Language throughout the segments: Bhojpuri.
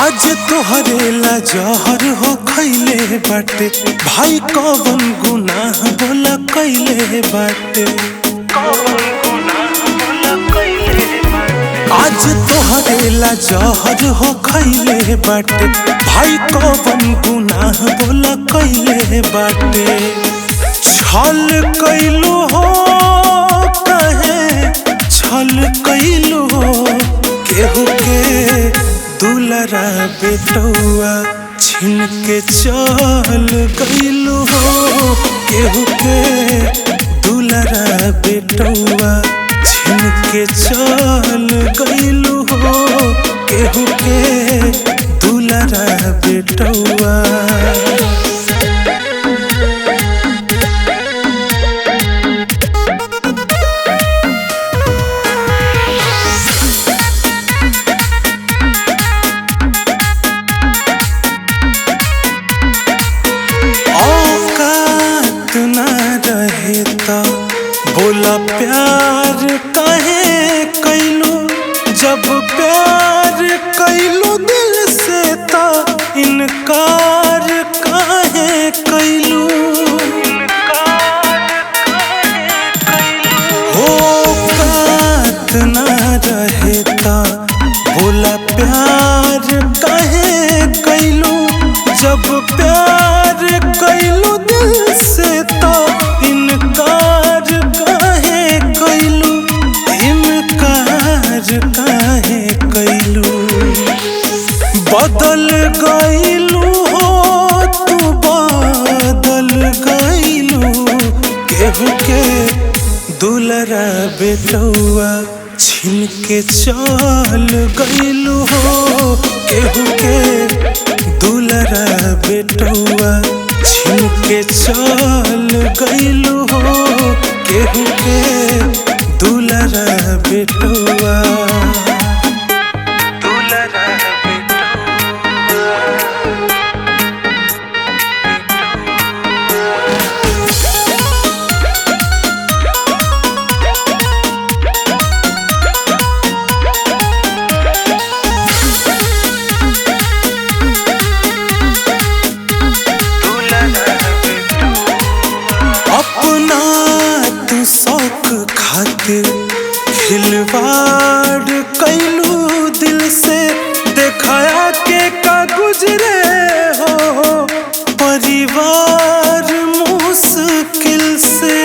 आज तोहरे ला जहर हो खैले बाटे भाई कौन गुनाह बोला कैले बाटे। आज तोहरे ला जहर हो खैले बाटे भाई कौन गुनाह बोला कैले बाटे। छल कैलू हो कहे छल कैलू हो केहू के दुलरा बेटौआ छीन के चल गइलू हो। केहू के दुलरा बेटौआ छीन के चल गइलू हो। केहू के दुलरा बेटौआ बोला प्यार काहे कैलू जब प्यार कैलू दिल से ता इनकार काहे कैलू। हो कात ना रहता बोला प्यार काहे कैलू जब प्यार कैलू दिल से ता इनकार काहे कैलू। बदल गइलू हो तू बदल गइलू। केहू के दुलरा बेटौआ छीन के चल गइलू हो। केहू के दुलरा बेटौआ छीन के चल गइलू हो। केहू के दुलरा बेटौआ अपना तू शौक खातिर खिलवाड़ कैलू दिल से देखाया के का गुजरे हो परिवार मुश्किल से।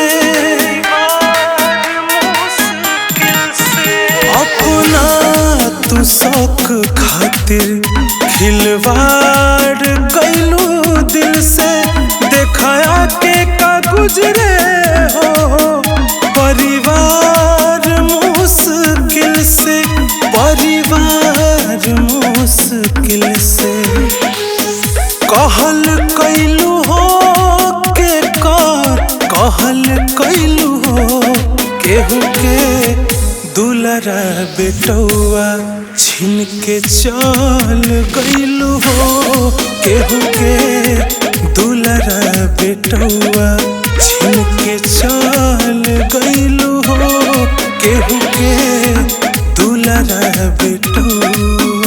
अपना तू शौक खातिर खिलवाड़ कैलू दिल से देखाया के का गुजरे हो परिवार मुश्किल से। परिवार मुश्किल से कहल कैलू हो के कर कहल कैलू हो। केहू के दुलरा बेटौआ छीन के चल गइलू हो। केहू के दुलरा बेटौआ छीन के चल गइलू हो। केहू के दुलरा बेटौआ।